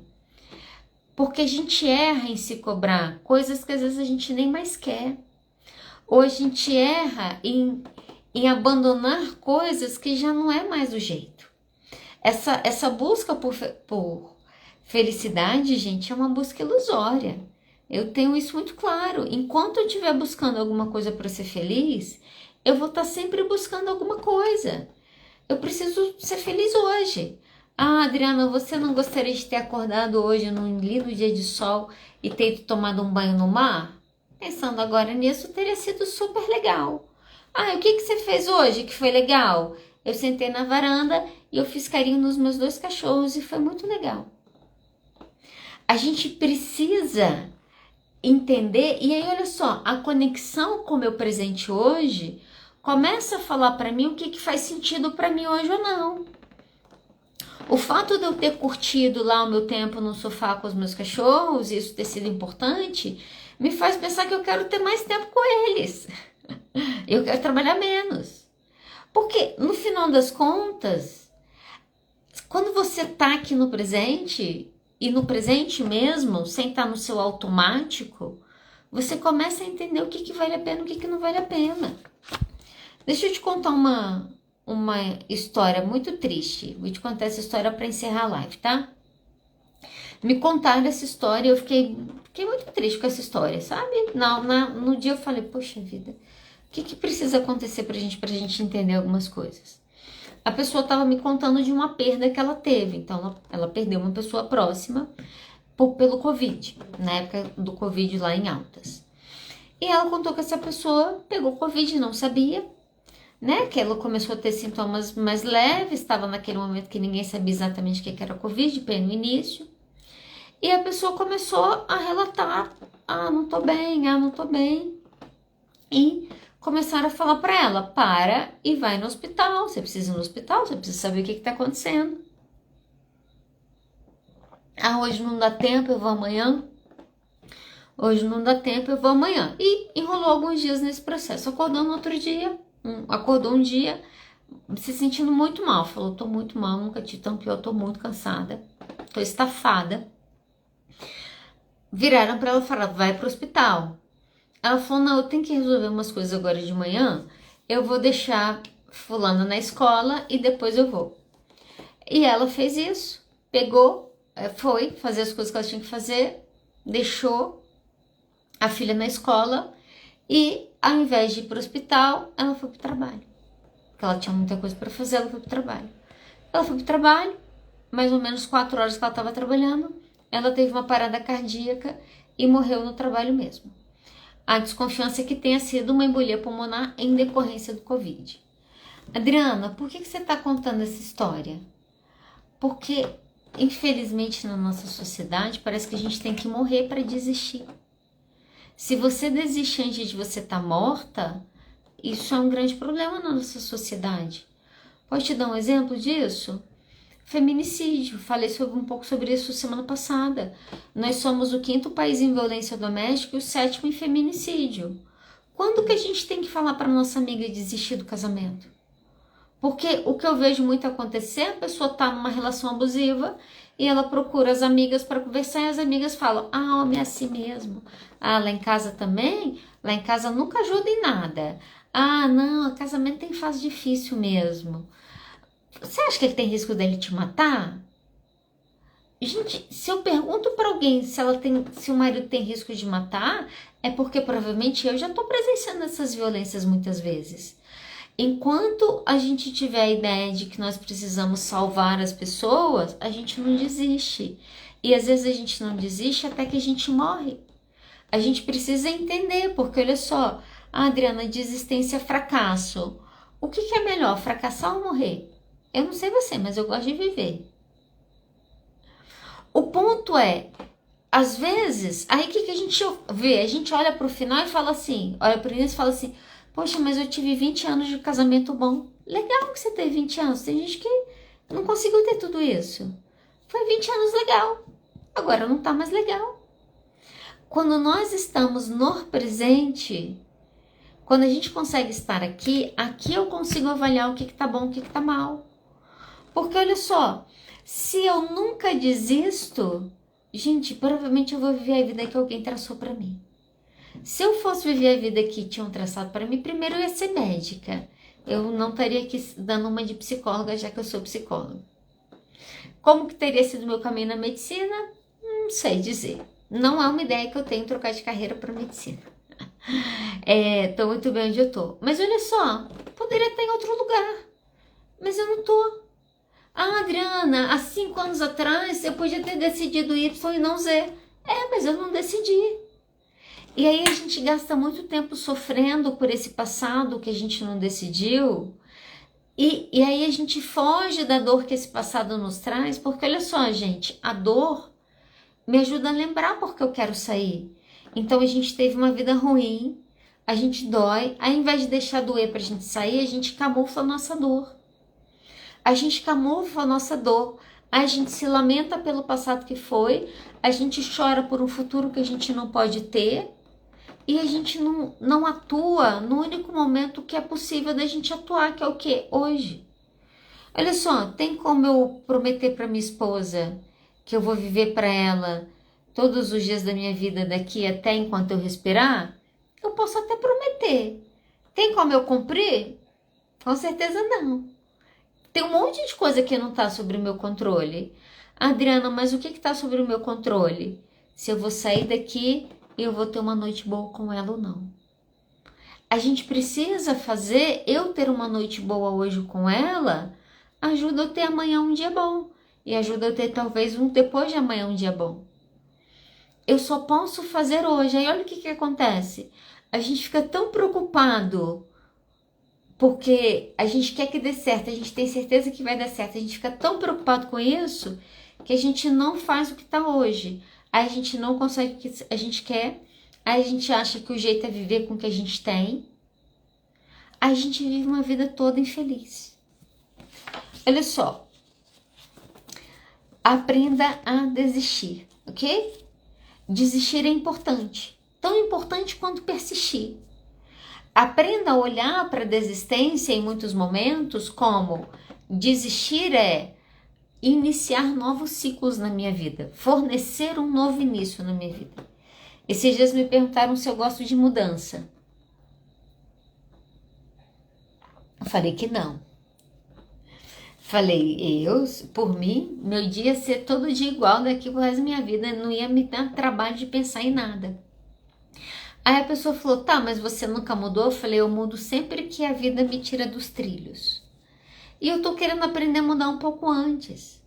Porque a gente erra em se cobrar coisas que às vezes a gente nem mais quer. Ou a gente erra em abandonar coisas que já não é mais o jeito. Essa busca por felicidade, gente, é uma busca ilusória. Eu tenho isso muito claro. Enquanto eu estiver buscando alguma coisa para ser feliz, eu vou estar sempre buscando alguma coisa. Eu preciso ser feliz hoje. Ah, Adriana, você não gostaria de ter acordado hoje num lindo dia de sol e ter tomado um banho no mar? Pensando agora nisso, teria sido super legal. Ah, o que você fez hoje que foi legal? Eu sentei na varanda e eu fiz carinho nos meus 2 cachorros e foi muito legal. A gente precisa entender, e aí olha só, a conexão com o meu presente hoje começa a falar para mim o que faz sentido para mim hoje ou não. O fato de eu ter curtido lá o meu tempo no sofá com os meus cachorros, isso ter sido importante, me faz pensar que eu quero ter mais tempo com eles. Eu quero trabalhar menos. Porque, no final das contas, quando você tá aqui no presente, e no presente mesmo, sem estar no seu automático, você começa a entender o que vale a pena e o que não vale a pena. Deixa eu te contar uma história muito triste. Vou te contar essa história para encerrar a live, tá? Me contaram essa história e eu fiquei muito triste com essa história, sabe? No dia eu falei, poxa vida, o que precisa acontecer pra gente entender algumas coisas? A pessoa estava me contando de uma perda que ela teve. Então, ela perdeu uma pessoa próxima pelo Covid, na época do Covid lá em Altas. E ela contou que essa pessoa pegou Covid e não sabia, né? Que ela começou a ter sintomas mais leves, estava naquele momento que ninguém sabia exatamente o que era Covid, bem no início. E a pessoa começou a relatar, não tô bem. E começaram a falar para ela, para e vai no hospital, você precisa ir no hospital, você precisa saber o que tá acontecendo. Ah, hoje não dá tempo, eu vou amanhã. Hoje não dá tempo, eu vou amanhã. E enrolou alguns dias nesse processo. Acordou no outro dia, acordou um dia se sentindo muito mal. Falou, tô muito mal, nunca tive tão pior, tô muito cansada, tô estafada. Viraram para ela e falaram, vai pro hospital. Ela falou, não, eu tenho que resolver umas coisas agora de manhã, eu vou deixar fulano na escola e depois eu vou. E ela fez isso, pegou, foi fazer as coisas que ela tinha que fazer, deixou a filha na escola e ao invés de ir para o hospital, ela foi para o trabalho. Porque ela tinha muita coisa para fazer, ela foi para o trabalho. Ela foi para o trabalho, mais ou menos 4 horas que ela estava trabalhando, ela teve uma parada cardíaca e morreu no trabalho mesmo. A desconfiança é que tenha sido uma embolia pulmonar em decorrência do Covid. Adriana, por que você está contando essa história? Porque, infelizmente, na nossa sociedade, parece que a gente tem que morrer para desistir. Se você desiste antes de você estar morta, isso é um grande problema na nossa sociedade. Pode te dar um exemplo disso? Feminicídio, falei um pouco sobre isso semana passada. Nós somos o 5º país em violência doméstica e o 7º em feminicídio. Quando que a gente tem que falar para nossa amiga desistir do casamento? Porque o que eu vejo muito acontecer, a pessoa tá numa relação abusiva e ela procura as amigas para conversar e as amigas falam, homem é assim mesmo. Lá em casa também? Lá em casa nunca ajuda em nada. Não, o casamento tem fase difícil mesmo. Você acha que ele tem risco dele te matar? Gente, se eu pergunto para alguém se o marido tem risco de matar, é porque provavelmente eu já estou presenciando essas violências muitas vezes. Enquanto a gente tiver a ideia de que nós precisamos salvar as pessoas, a gente não desiste. E às vezes a gente não desiste até que a gente morre. A gente precisa entender, porque olha só, Adriana, desistência é fracasso. O que é melhor, fracassar ou morrer? Eu não sei você, mas eu gosto de viver. O ponto é, às vezes, aí o que a gente vê? A gente olha pro final e fala assim, olha pro início e fala assim, poxa, mas eu tive 20 anos de casamento bom. Legal que você teve 20 anos, tem gente que não conseguiu ter tudo isso. Foi 20 anos legal, agora não tá mais legal. Quando nós estamos no presente, quando a gente consegue estar aqui eu consigo avaliar o que tá bom, o que tá mal. Porque olha só, se eu nunca desisto, gente, provavelmente eu vou viver a vida que alguém traçou para mim. Se eu fosse viver a vida que tinham traçado para mim, primeiro eu ia ser médica. Eu não estaria aqui dando uma de psicóloga, já que eu sou psicóloga. Como que teria sido meu caminho na medicina? Não sei dizer. Não é uma ideia que eu tenho trocar de carreira para medicina. Tô muito bem onde eu tô. Mas olha só, poderia estar em outro lugar. Mas eu não tô. Ah, Adriana, há 5 anos atrás eu podia ter decidido Y e não Z. Mas eu não decidi. E aí a gente gasta muito tempo sofrendo por esse passado que a gente não decidiu. E aí a gente foge da dor que esse passado nos traz, porque olha só, gente, a dor me ajuda a lembrar porque eu quero sair. Então a gente teve uma vida ruim, a gente dói, ao invés de deixar doer pra gente sair, a gente camufla a nossa dor. A gente camufla a nossa dor, a gente se lamenta pelo passado que foi, a gente chora por um futuro que a gente não pode ter e a gente não atua no único momento que é possível da gente atuar, que é o quê? Hoje. Olha só, tem como eu prometer para minha esposa que eu vou viver para ela todos os dias da minha vida daqui até enquanto eu respirar? Eu posso até prometer. Tem como eu cumprir? Com certeza não. Tem um monte de coisa que não está sobre o meu controle. Adriana, mas o que está sobre o meu controle? Se eu vou sair daqui e eu vou ter uma noite boa com ela ou não. A gente precisa fazer eu ter uma noite boa hoje com ela, ajuda eu ter amanhã um dia bom. E ajuda eu ter talvez depois de amanhã um dia bom. Eu só posso fazer hoje. Aí olha o que acontece. A gente fica tão preocupado porque a gente quer que dê certo, a gente tem certeza que vai dar certo, a gente fica tão preocupado com isso que a gente não faz o que está hoje. Aí a gente não consegue o que a gente quer, aí a gente acha que o jeito é viver com o que a gente tem, aí a gente vive uma vida toda infeliz. Olha só, aprenda a desistir, ok? Desistir é importante, tão importante quanto persistir. Aprenda a olhar para a desistência em muitos momentos como desistir é iniciar novos ciclos na minha vida, fornecer um novo início na minha vida. Esses dias me perguntaram se eu gosto de mudança. Eu falei que não. Falei, por mim, meu dia ia ser todo dia igual daqui pro resto da minha vida, não ia me dar trabalho de pensar em nada. Aí a pessoa falou, tá, mas você nunca mudou? Eu falei, eu mudo sempre que a vida me tira dos trilhos. E eu tô querendo aprender a mudar um pouco antes.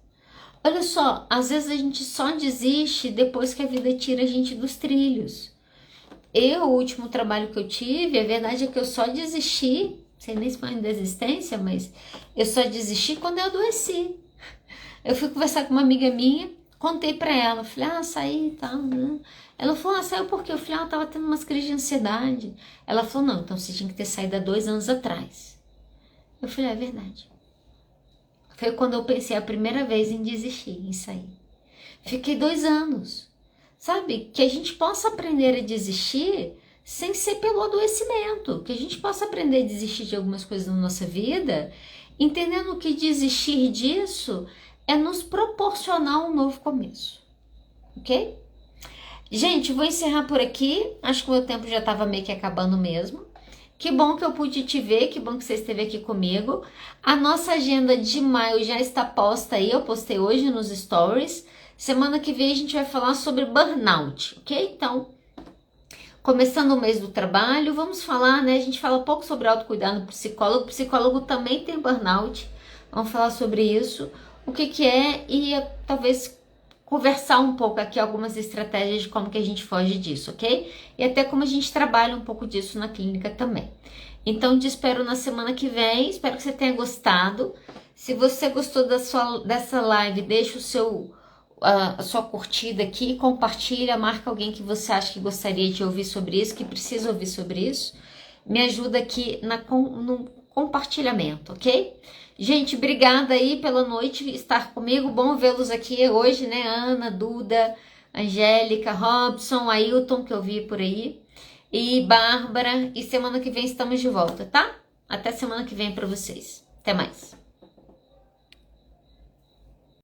Olha só, às vezes a gente só desiste depois que a vida tira a gente dos trilhos. O último trabalho que eu tive, a verdade é que eu só desisti, sei nem se foi em desistência, mas eu só desisti quando eu adoeci. Eu fui conversar com uma amiga minha, contei pra ela, falei, saí e tal, né? Ela falou, saiu porque eu falei, eu tava tendo umas crises de ansiedade. Ela falou, não, então você tinha que ter saído há 2 anos atrás. Eu falei, é verdade. Foi quando eu pensei a primeira vez em desistir, em sair. Fiquei 2 anos. Sabe, que a gente possa aprender a desistir sem ser pelo adoecimento. Que a gente possa aprender a desistir de algumas coisas na nossa vida, entendendo que desistir disso é nos proporcionar um novo começo. Ok? Gente, vou encerrar por aqui. Acho que o meu tempo já estava meio que acabando mesmo. Que bom que eu pude te ver, que bom que você esteve aqui comigo. A nossa agenda de maio já está posta aí, eu postei hoje nos stories. Semana que vem a gente vai falar sobre burnout, ok? Então, começando o mês do trabalho, vamos falar, né? A gente fala um pouco sobre autocuidado do psicólogo. O psicólogo também tem burnout. Vamos falar sobre isso, o que é e talvez conversar um pouco aqui algumas estratégias de como que a gente foge disso, ok? E até como a gente trabalha um pouco disso na clínica também. Então te espero na semana que vem, espero que você tenha gostado. Se você gostou dessa live, deixa a sua curtida aqui, compartilha, marca alguém que você acha que gostaria de ouvir sobre isso, que precisa ouvir sobre isso. Me ajuda aqui no compartilhamento, ok? Gente, obrigada aí pela noite estar comigo. Bom vê-los aqui hoje, né? Ana, Duda, Angélica, Robson, Ailton, que eu vi por aí, e Bárbara. E semana que vem estamos de volta, tá? Até semana que vem para vocês. Até mais.